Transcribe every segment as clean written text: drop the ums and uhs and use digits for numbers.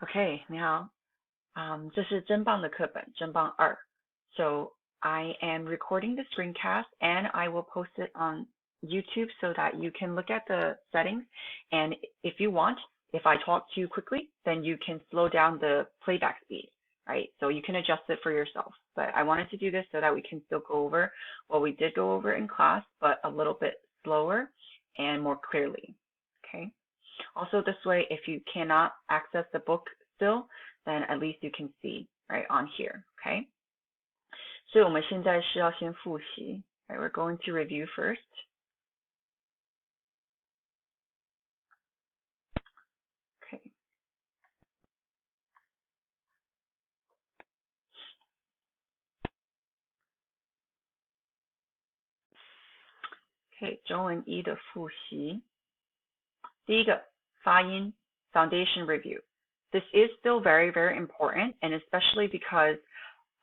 OK，你好，这是真棒的课本，真棒二。So I am recording the screencast and I will post it on YouTube so that you can look at the settings. And if you want, if I talk too quickly, then you can slow down the playback speed, right? So you can adjust it for yourself. But I wanted to do this so that we can still go over what we did go over in class, but a little bit slower and more clearly. Okay. Also, this way, if you cannot access the book still, then at least you can see right on here, okay? 所以我们现在是要先复习, right? We're going to review first. Okay. Okay, 中文一的复习。第一个，发音 foundation review. This is still very, very important, and especially because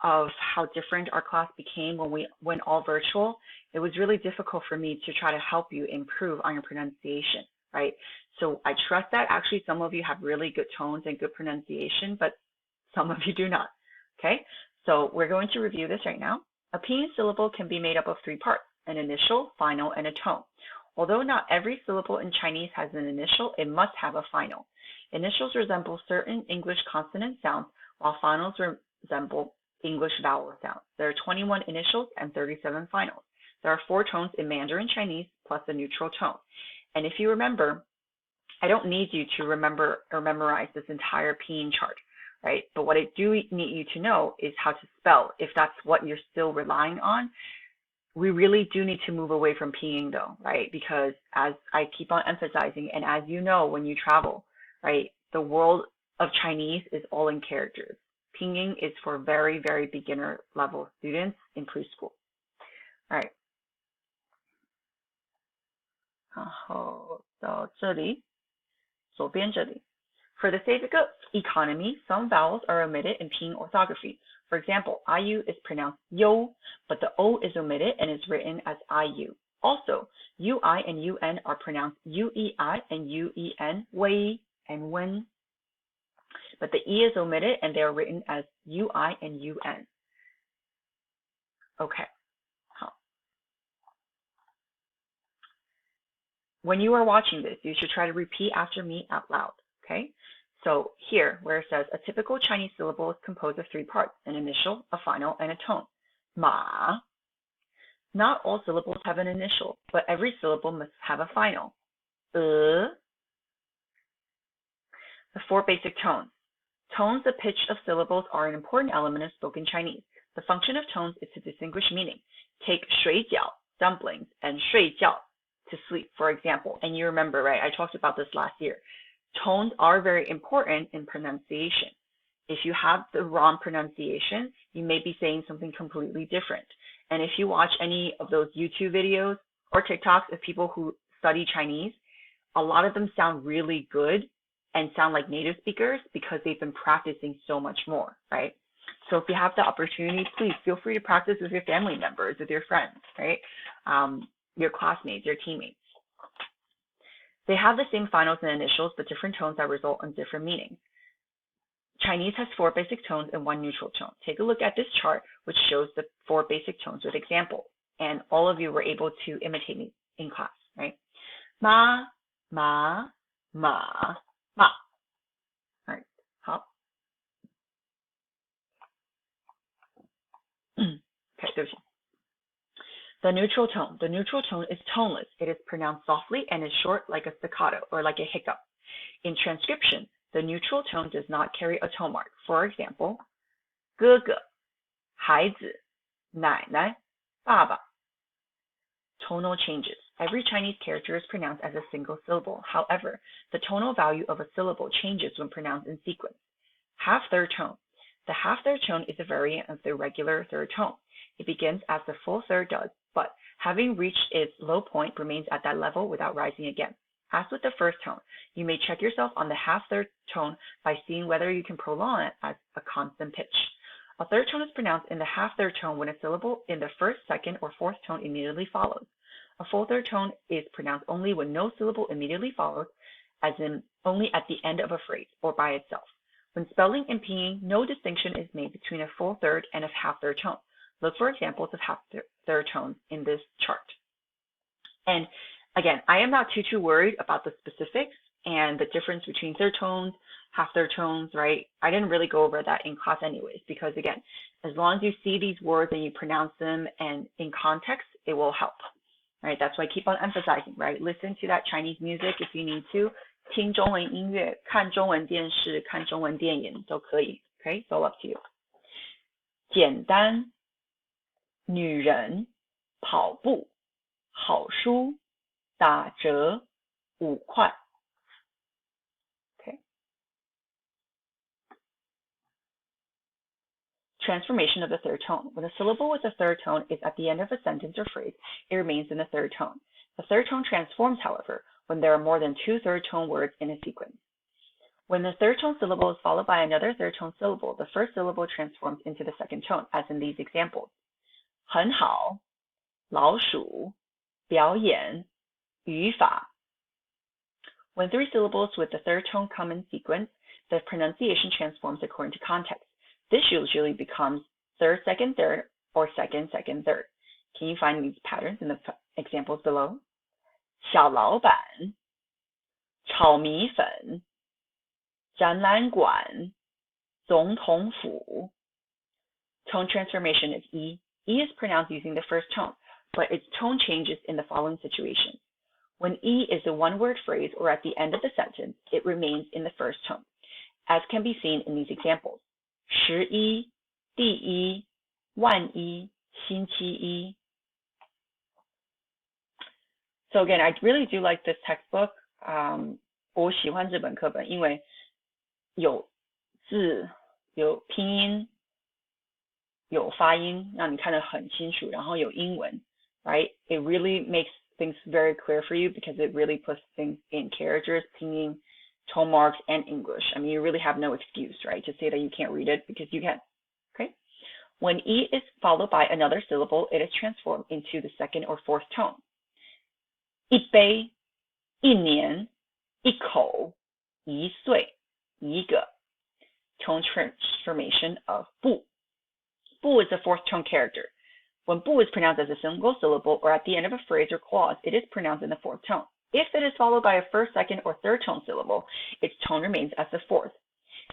of how different our class became when we went all virtual, it was really difficult for me to try to help you improve on your pronunciation, right? So I trust that actually some of you have really good tones and good pronunciation, but some of you do not, okay? So we're going to review this right now. A pinyin syllable can be made up of three parts, an initial, final, and a tone. Although not every syllable in Chinese has an initial, it must have a final. Initials resemble certain English consonant sounds, while finals resemble English vowel sounds. There are 21 initials and 37 finals. There are 4 tones in Mandarin Chinese plus a neutral tone. And if you remember, I don't need you to remember or memorize this entire pinyin chart, right? But what I do need you to know is how to spell, if that's what you're still relying on. We really do need to move away from pinyin though, right? Because as I keep on emphasizing, and as you know when you travel, right, the world of Chinese is all in characters. Pinyin is for very, very beginner level students in preschool. All right. 然后到这里，左边这里。For the sake of economy, some vowels are omitted in pinyin orthography. For example, IU is pronounced yo, but the O is omitted and is written as IU. Also, UI and UN are pronounced UEI and UEN, wei and wen. But the E is omitted and they are written as UI and UN. Okay. When you are watching this, you should try to repeat after me out loud, okay? So here, where it says a typical Chinese syllable is composed of 3 parts, an initial, a final, and a tone. Ma. Not all syllables have an initial, but every syllable must have a final. The 4 basic tones. Tones, the pitch of syllables, are an important element of spoken Chinese. The function of tones is to distinguish meaning. Take 水饺, dumplings, and 睡觉, to sleep, for example. And you remember, right? I talked about this last year. Tones are very important in pronunciation. If you have the wrong pronunciation, you may be saying something completely different. And if you watch any of those YouTube videos or TikToks of people who study Chinese, a lot of them sound really good and sound like native speakers because they've been practicing so much more, right? So if you have the opportunity, please feel free to practice with your family members, with your friends, right? Your classmates, your teammates. They have the same finals and initials, but different tones that result in different meanings. Chinese has 4 basic tones and 1 neutral tone. Take a look at this chart, which shows the 4 basic tones with examples. And all of you were able to imitate me in class, right? Ma, ma, ma, ma. All right, hop. Okay, 对不起. The neutral tone. The neutral tone is toneless. It is pronounced softly and is short like a staccato or like a hiccup. In transcription, the neutral tone does not carry a tone mark. For example, 哥哥, 孩子, 奶奶, 爸爸. Tonal changes. Every Chinese character is pronounced as a single syllable. However, the tonal value of a syllable changes when pronounced in sequence. Half-third tone. The half-third tone is a variant of the regular third tone. It begins as the full third does, but having reached its low point remains at that level without rising again. As with the first tone, you may check yourself on the half-third tone by seeing whether you can prolong it as a constant pitch. A third tone is pronounced in the half-third tone when a syllable in the first, second, or fourth tone immediately follows. A full third tone is pronounced only when no syllable immediately follows, as in only at the end of a phrase or by itself. When spelling and pinyin, no distinction is made between a full third and a half third tone. Look for examples of half third tones in this chart. And again, I am not too worried about the specifics and the difference between third tones, half third tones, right? I didn't really go over that in class anyways, because again, as long as you see these words and you pronounce them and in context, it will help, right? That's why I keep on emphasizing, right? Listen to that Chinese music if you need to. 听中文音乐，看中文电视，看中文电影都可以。Okay, so up to you. 简单，女人，跑步，好书，打折，5块。Okay. Transformation of the third tone. When a syllable with a third tone is at the end of a sentence or phrase, it remains in the third tone. The third tone transforms, however, when there are more than 2 third tone words in a sequence. When the third tone syllable is followed by another third tone syllable, the first syllable transforms into the second tone, as in these examples. 很好，老鼠，表演，语法。When 3 syllables with the third tone come in sequence, the pronunciation transforms according to context. This usually becomes third, second, third, or second, second, third. Can you find these patterns in the examples below? 小老板，炒米粉，展览馆，总统府。Tone transformation is E. E is pronounced using the first tone, but its tone changes in the following situations. When E is a one-word phrase or at the end of the sentence, it remains in the first tone, as can be seen in these examples. 十一，第一，万一，星期一。So again, I really do like this textbook. 我喜欢这本课本，因为有字，有拼音，有发音，让你看得很清楚，然后有英文 right? It really makes things very clear for you because it really puts things in characters, pinyin, tone marks, and English. I mean, you really have no excuse, right, to say that you can't read it because you can, okay? When E is followed by another syllable, it is transformed into the second or fourth tone. 一杯，一年，一口，一岁，一个。Tone transformation of 不. 不 is the fourth tone character. When 不 is pronounced as a single syllable or at the end of a phrase or clause, it is pronounced in the fourth tone. If it is followed by a first, second, or third tone syllable, its tone remains as the fourth.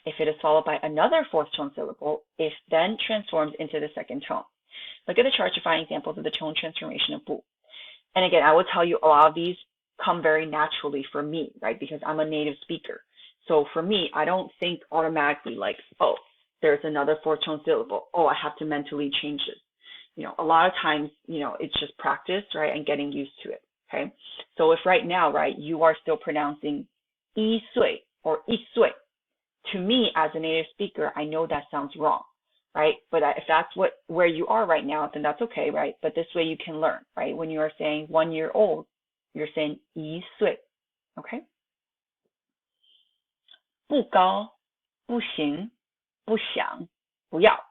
If it is followed by another fourth tone syllable, it then transforms into the second tone. Look at the chart to find examples of the tone transformation of 不. And again, I will tell you a lot of these come very naturally for me, right? Because I'm a native speaker. So for me, I don't think automatically like, oh, there's another fourth tone syllable. Oh, I have to mentally change this. You know, a lot of times, you know, it's just practice, right? And getting used to it, okay? So if right now, right, you are still pronouncing 一岁 or 一岁, to me as a native speaker, I know that sounds wrong, right? But if that's where you are right now, then that's okay, right? But this way you can learn, right? When you are saying 1 year old, you're saying 一岁, okay? 不高，不行，不想，不要。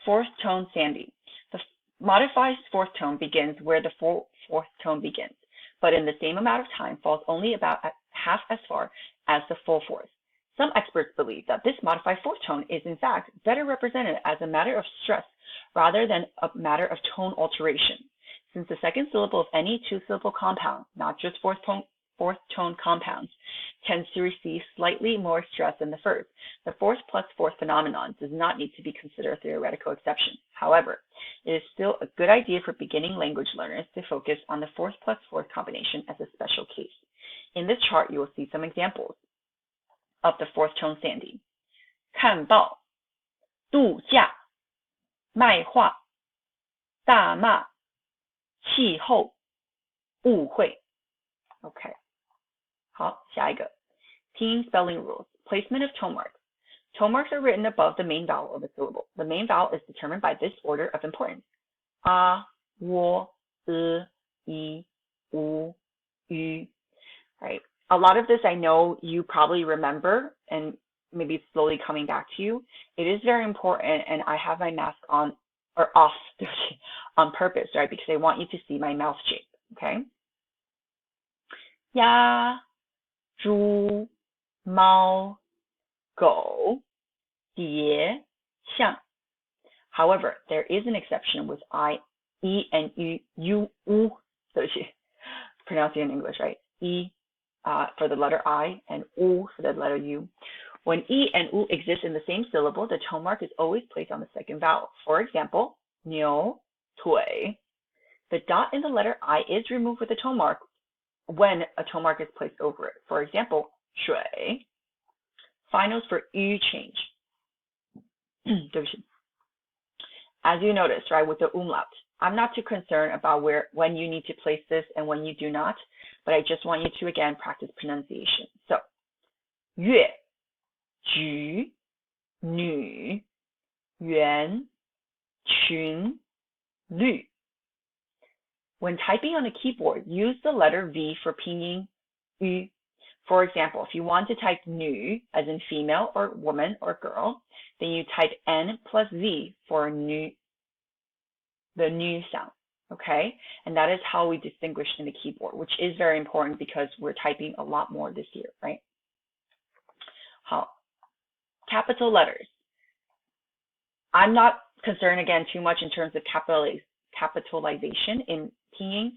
Fourth tone Sandy. The modified fourth tone begins where the fourth tone begins, but in the same amount of time falls only about half as far as the full fourth. Some experts believe that this modified fourth tone is in fact better represented as a matter of stress rather than a matter of tone alteration, since the second syllable of any two-syllable compound, not just fourth tone compounds, tends to receive slightly more stress than the first. The fourth plus fourth phenomenon does not need to be considered a theoretical exception. However, it is still a good idea for beginning language learners to focus on the fourth plus fourth combination as a special case. In this chart, you will see some examples of the fourth tone Sandy. 看报，度假，卖画，大骂，气候，误会。Okay. 好，下一个。Pinyin spelling rules. Placement of tone marks. Tone marks are written above the main vowel of a syllable. The main vowel is determined by this order of importance. A, wo, I, u, yu. Right. A lot of this I know you probably remember and maybe it's slowly coming back to you. It is very important and I have my mask on or off on purpose, right? Because I want you to see my mouth shape. Okay. 鸭、猪、猫、狗蝶象. However, there is an exception with I, E, and U, U, pronouncing in English, right? E for the letter I and U for the letter U. When E and U exist in the same syllable, the tone mark is always placed on the second vowel. For example, 牛腿. The dot in the letter I is removed with a tone mark when a tone mark is placed over it. For example, 水. Finals for yu change. As you notice, right, with the umlaut, I'm not too concerned about when you need to place this and when you do not, but I just want you to, again, practice pronunciation. So, 月橘女圆群绿. When typing on a keyboard, use the letter V for pinyin yu. For example, if you want to type nu as in female or woman or girl, then you type N plus V for nu, the nu sound, okay? And that is how we distinguish in the keyboard, which is very important because we're typing a lot more this year, right? 好, capital letters. I'm not concerned, again, too much in terms of capitalization in pinyin,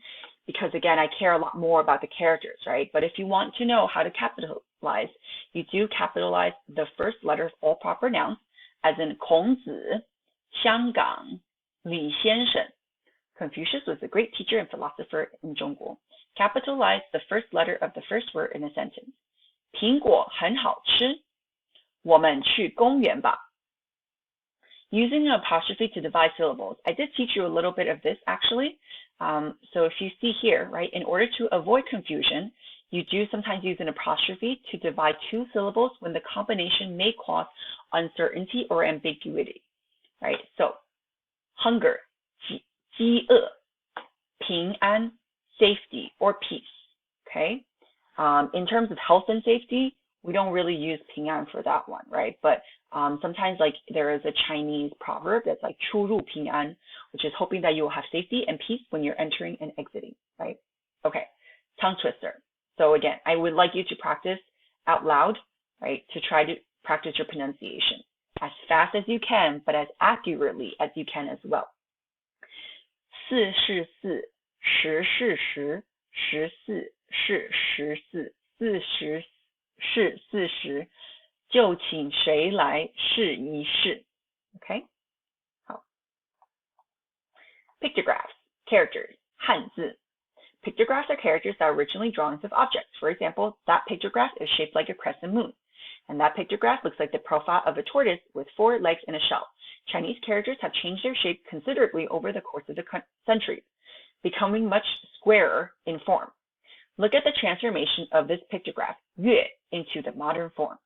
because again, I care a lot more about the characters, right? But if you want to know how to capitalize, you do capitalize the first letter of all proper nouns, as in 孔子, 香港, 李先生. Confucius was a great teacher and philosopher in Zhongguo. Capitalize the first letter of the first word in a sentence. 苹果很好吃, 我们去公园吧. Using an apostrophe to divide syllables. I did teach you a little bit of this actually. So if you see here, right, in order to avoid confusion, you do sometimes use an apostrophe to divide two syllables when the combination may cause uncertainty or ambiguity, right? So, hunger, 饥饿, 平安, safety or peace, okay? In terms of health and safety, we don't really use 平安 for that one, right? But sometimes like there is a Chinese proverb that's like 出入平安, which is hoping that you will have safety and peace when you're entering and exiting, right? Okay, tongue twister. So again, I would like you to practice out loud, right? To try to practice your pronunciation as fast as you can, but as accurately as you can as well. 四是四, 十是十, 十四是十四, 四十是四十, 就请谁来试一试. Okay? 好. Pictographs, characters, 汉字. Pictographs are characters that are originally drawings of objects. For example, that pictograph is shaped like a crescent moon. And that pictograph looks like the profile of a tortoise with 4 legs and a shell. Chinese characters have changed their shape considerably over the course of the centuries, becoming much squarer in form. Look at the transformation of this pictograph, 月, into the modern form.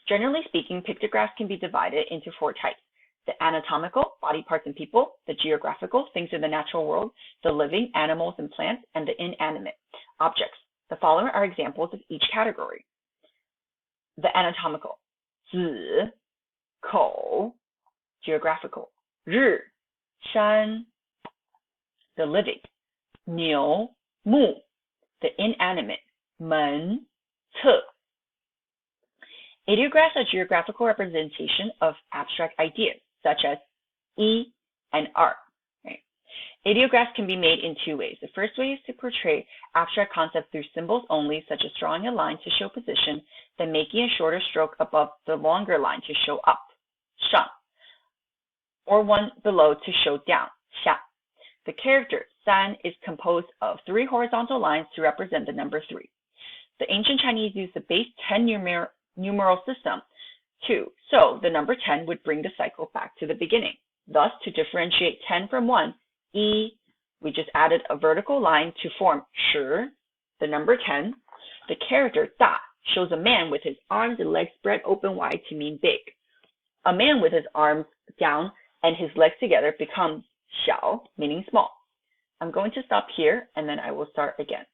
Generally speaking, pictographs can be divided into 4 types. The anatomical, body parts and people, the geographical, things in the natural world, the living, animals and plants, and the inanimate, objects. The following are examples of each category. The anatomical, 子, 口, geographical, 日, 山, the living, 牛, 木, the inanimate, 门, 侧. Ideographs are geographical representation of abstract ideas, such as E and R. Right? Ideographs can be made in 2 ways. The first way is to portray abstract concepts through symbols only, such as drawing a line to show position, then making a shorter stroke above the longer line to show up, 上, or one below to show down, 下. The character 三 is composed of 3 horizontal lines to represent the number 3. The ancient Chinese used the base 10 numeral system too, so the number 10 would bring the cycle back to the beginning. Thus, to differentiate 10 from 1, we just added a vertical line to form 十, the number 10. The character 大 shows a man with his arms and legs spread open wide to mean big. A man with his arms down and his legs together becomes 小, meaning small. I'm going to stop here and then I will start again.